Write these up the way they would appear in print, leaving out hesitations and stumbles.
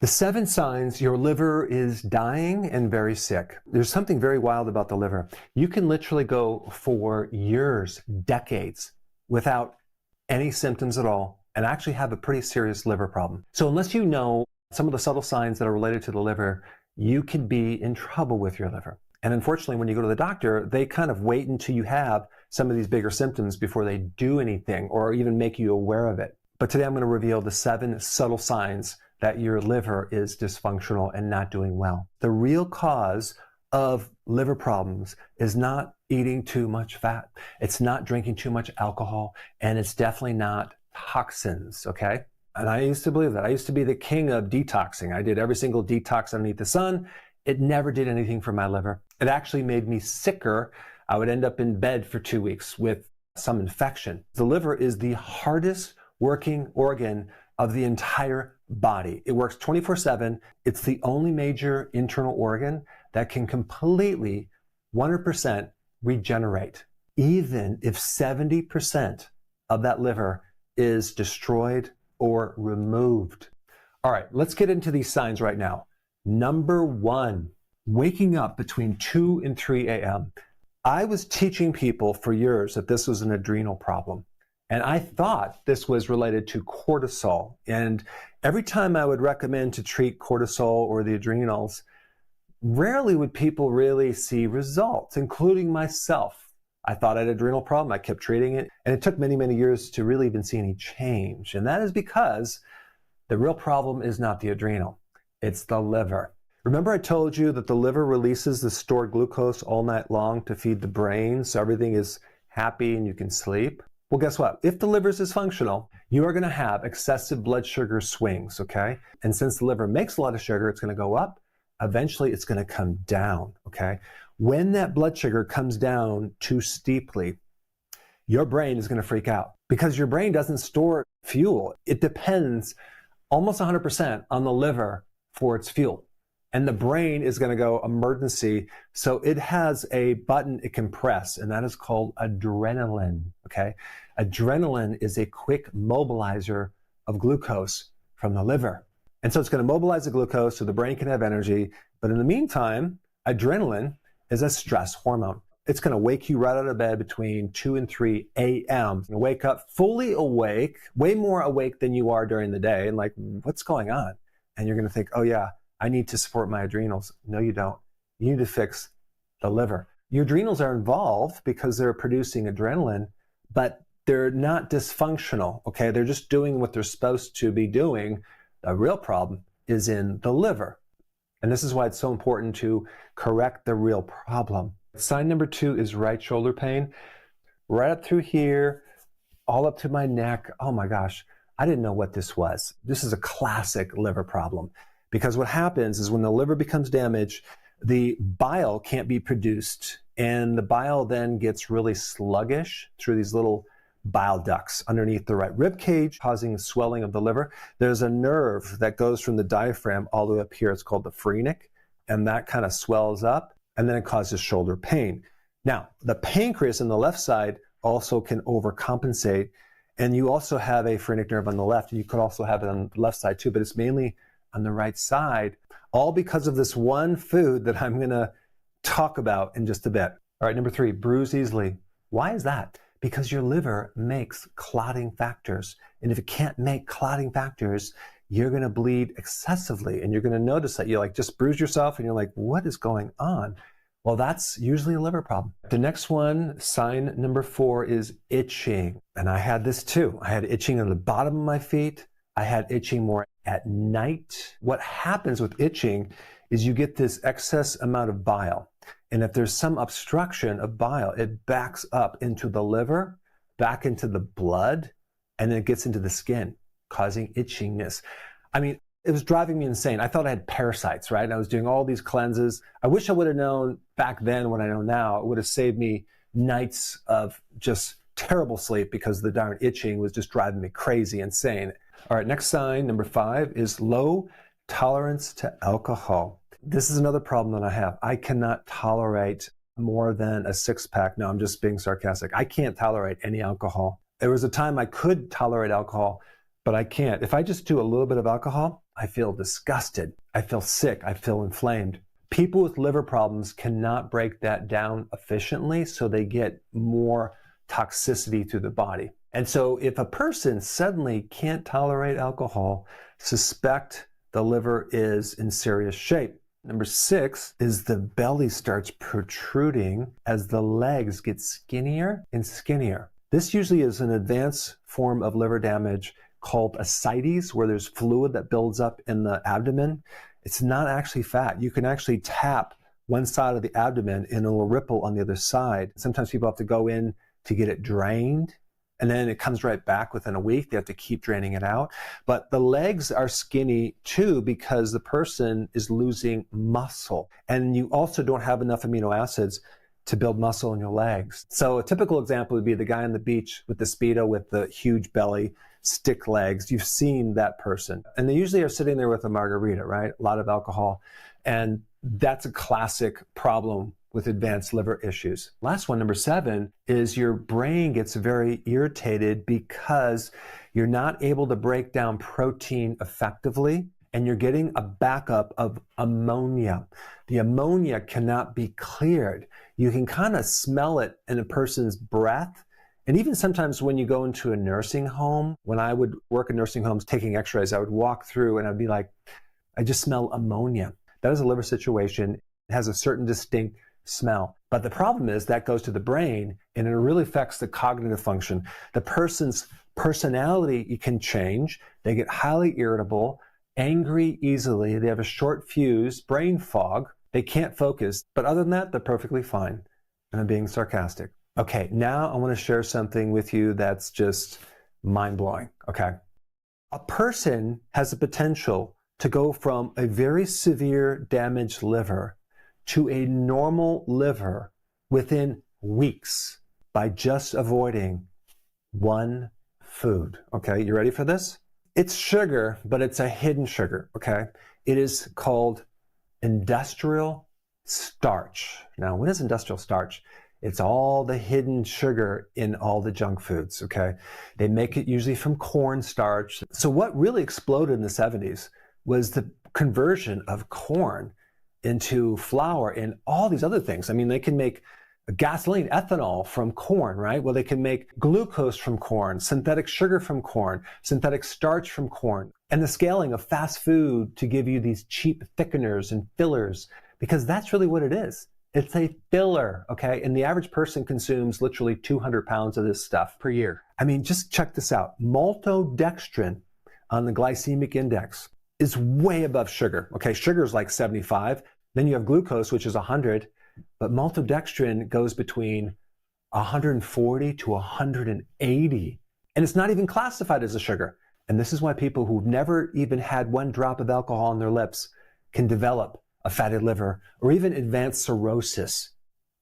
The 7 signs your liver is dying and very sick. There's something very wild about the liver. You can literally go for years, decades, without any symptoms at all and actually have a pretty serious liver problem. So unless you know some of the subtle signs that are related to the liver, you could be in trouble with your liver. And unfortunately, when you go to the doctor, they kind of wait until you have some of these bigger symptoms before they do anything or even make you aware of it. But today I'm going to reveal the 7 subtle signs that your liver is dysfunctional and not doing well. The real cause of liver problems is not eating too much fat. It's not drinking too much alcohol, and it's definitely not toxins, okay? And I used to believe that. I used to be the king of detoxing. I did every single detox underneath the sun. It never did anything for my liver. It actually made me sicker. I would end up in bed for 2 weeks with some infection. The liver is the hardest working organ of the entire body. It works 24/7. It's the only major internal organ that can completely, 100% regenerate, even if 70% of that liver is destroyed or removed. All right, let's get into these signs right now. Number 1, waking up between 2 and 3 a.m. I was teaching people for years that this was an adrenal problem. And I thought this was related to cortisol. And every time I would recommend to treat cortisol or the adrenals, rarely would people really see results, including myself. I thought I had an adrenal problem. I kept treating it. And it took many, many years to really even see any change. And that is because the real problem is not the adrenal. It's the liver. Remember I told you that the liver releases the stored glucose all night long to feed the brain so everything is happy and you can sleep? Well, guess what? If the liver is dysfunctional, you are going to have excessive blood sugar swings, okay? And since the liver makes a lot of sugar, it's going to go up. Eventually, it's going to come down, okay? When that blood sugar comes down too steeply, your brain is going to freak out because your brain doesn't store fuel. It depends almost 100% on the liver for its fuel. And the brain is going to go emergency. So it has a button it can press, and that is called adrenaline, okay? Adrenaline is a quick mobilizer of glucose from the liver. And so it's going to mobilize the glucose so the brain can have energy. But in the meantime, adrenaline is a stress hormone. It's going to wake you right out of bed between 2 and 3 a.m. You wake up fully awake, way more awake than you are during the day. And like, what's going on? And you're going to think, oh yeah, I need to support my adrenals. No, you don't. You need to fix the liver. Your adrenals are involved because they're producing adrenaline, but they're not dysfunctional, okay? They're just doing what they're supposed to be doing. The real problem is in the liver. And this is why it's so important to correct the real problem. Sign number 2 is right shoulder pain. Right up through here, all up to my neck. Oh my gosh, I didn't know what this was. This is a classic liver problem. Because what happens is when the liver becomes damaged, the bile can't be produced. And the bile then gets really sluggish through these little bile ducts underneath the right rib cage, causing swelling of the liver. There's a nerve that goes from the diaphragm all the way up here. It's called the phrenic. And that kind of swells up, and then it causes shoulder pain. Now, the pancreas on the left side also can overcompensate. And you also have a phrenic nerve on the left. You could also have it on the left side too, but it's mainly on the right side, all because of this one food that I'm going to talk about in just a bit. All right, number 3, bruise easily. Why is that? Because your liver makes clotting factors. And if it can't make clotting factors, you're going to bleed excessively. And you're going to notice that you like just bruise yourself and you're like, what is going on? Well, that's usually a liver problem. The next one, sign number 4, is itching. And I had this too. I had itching on the bottom of my feet. I had itching more at night. What happens with itching is you get this excess amount of bile. And if there's some obstruction of bile, it backs up into the liver, back into the blood, and then it gets into the skin, causing itchiness. I mean, it was driving me insane. I thought I had parasites, right? And I was doing all these cleanses. I wish I would have known back then what I know now. It would have saved me nights of just terrible sleep because the darn itching was just driving me crazy, insane. All right, next sign, number 5, is low tolerance to alcohol. This is another problem that I have. I cannot tolerate more than a 6-pack. No, I'm just being sarcastic. I can't tolerate any alcohol. There was a time I could tolerate alcohol, but I can't. If I just do a little bit of alcohol, I feel disgusted. I feel sick. I feel inflamed. People with liver problems cannot break that down efficiently, so they get more toxicity through the body. And so if a person suddenly can't tolerate alcohol, suspect the liver is in serious shape. Number 6 is the belly starts protruding as the legs get skinnier and skinnier. This usually is an advanced form of liver damage called ascites, where there's fluid that builds up in the abdomen. It's not actually fat. You can actually tap one side of the abdomen and it will ripple on the other side. Sometimes people have to go in to get it drained, and then it comes right back within a week. They have to keep draining it out. But the legs are skinny too because the person is losing muscle. And you also don't have enough amino acids to build muscle in your legs. So a typical example would be the guy on the beach with the Speedo with the huge belly, stick legs. You've seen that person. And they usually are sitting there with a margarita, right? A lot of alcohol. And that's a classic problem with advanced liver issues. Last one, number 7, is your brain gets very irritated because you're not able to break down protein effectively, and you're getting a backup of ammonia. The ammonia cannot be cleared. You can kind of smell it in a person's breath. And even sometimes when you go into a nursing home, when I would work in nursing homes taking x-rays, I would walk through and I'd be like, I just smell ammonia. That is a liver situation. It has a certain distinct smell. But the problem is that goes to the brain and it really affects the cognitive function. The person's personality can change. They get highly irritable, angry easily. They have a short fuse, brain fog. They can't focus. But other than that, they're perfectly fine. And I'm being sarcastic. Okay, now I want to share something with you that's just mind-blowing, okay? A person has the potential to go from a very severe damaged liver to a normal liver within weeks by just avoiding one food, okay? You ready for this? It's sugar, but it's a hidden sugar, okay? It is called industrial starch. Now, what is industrial starch? It's all the hidden sugar in all the junk foods, okay? They make it usually from cornstarch. So what really exploded in the 70s was the conversion of corn into flour and all these other things. I mean, they can make gasoline, ethanol from corn, right? Well, they can make glucose from corn, synthetic sugar from corn, synthetic starch from corn, and the scaling of fast food to give you these cheap thickeners and fillers, because that's really what it is. It's a filler, okay? And the average person consumes literally 200 pounds of this stuff per year. I mean, just check this out. Maltodextrin on the glycemic index is way above sugar, okay? Sugar is like 75. Then you have glucose, which is 100. But maltodextrin goes between 140 to 180. And it's not even classified as a sugar. And this is why people who've never even had one drop of alcohol on their lips can develop a fatty liver or even advanced cirrhosis.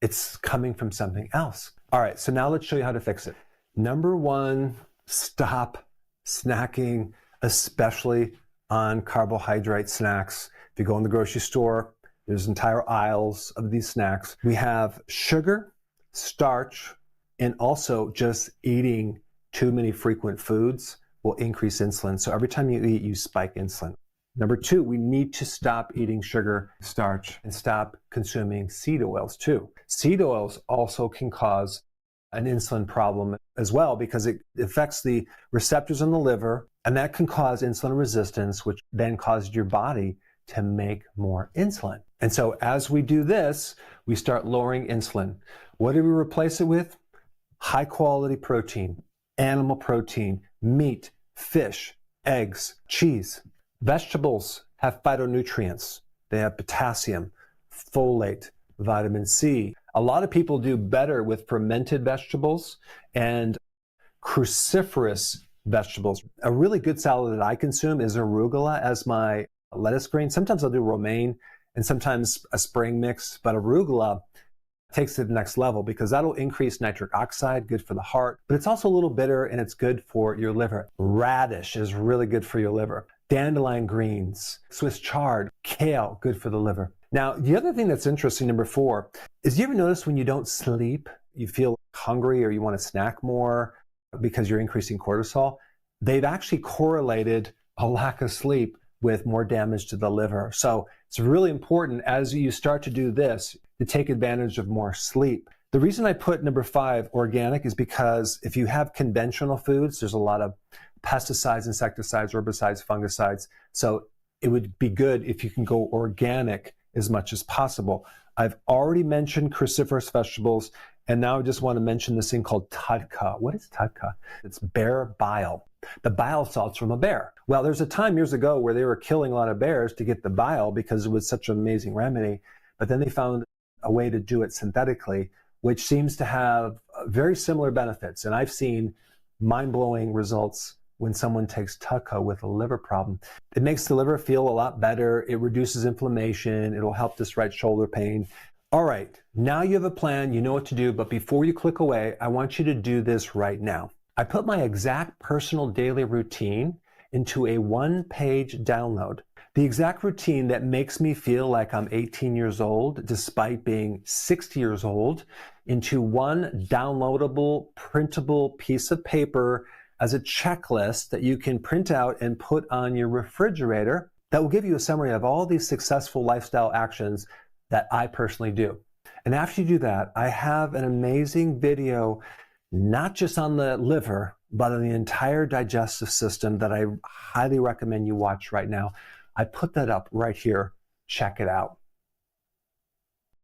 It's coming from something else. All right, so now let's show you how to fix it. Number 1, stop snacking, especially on carbohydrate snacks. If you go in the grocery store, there's entire aisles of these snacks. We have sugar, starch, and also just eating too many frequent foods will increase insulin. So every time you eat, you spike insulin. Number 2, we need to stop eating sugar, starch, and stop consuming seed oils too. Seed oils also can cause an insulin problem as well because it affects the receptors in the liver, and that can cause insulin resistance, which then causes your body to make more insulin. And so as we do this, we start lowering insulin. What do we replace it with? High quality protein, animal protein, meat, fish, eggs, cheese. Vegetables have phytonutrients. They have potassium, folate, vitamin C. A lot of people do better with fermented vegetables and cruciferous vegetables. A really good salad that I consume is arugula as my lettuce green. Sometimes I'll do romaine and sometimes a spring mix, but arugula takes it to the next level because that'll increase nitric oxide, good for the heart, but it's also a little bitter and it's good for your liver. Radish is really good for your liver. Dandelion greens, Swiss chard, kale, good for the liver. Now, the other thing that's interesting, number 4, is you ever notice when you don't sleep, you feel hungry or you want to snack more because you're increasing cortisol? they've actually correlated a lack of sleep with more damage to the liver. So it's really important as you start to do this to take advantage of more sleep. The reason I put number 5, organic, is because if you have conventional foods, there's a lot of pesticides, insecticides, herbicides, fungicides. So it would be good if you can go organic as much as possible. I've already mentioned cruciferous vegetables, and now I just want to mention this thing called TUDCA. What is TUDCA? It's bear bile. The bile salts from a bear. Well, there's a time years ago where they were killing a lot of bears to get the bile because it was such an amazing remedy, but then they found a way to do it synthetically, which seems to have very similar benefits. And I've seen mind-blowing results when someone takes TUDCA with a liver problem. It makes the liver feel a lot better. It reduces inflammation. It'll help this right shoulder pain. All right, now you have a plan, you know what to do, but before you click away, I want you to do this right now. I put my exact personal daily routine into a 1-page download. The exact routine that makes me feel like I'm 18 years old, despite being 60 years old, into one downloadable, printable piece of paper as a checklist that you can print out and put on your refrigerator that will give you a summary of all these successful lifestyle actions that I personally do. And after you do that, I have an amazing video, not just on the liver, but on the entire digestive system that I highly recommend you watch right now. I put that up right here. Check it out.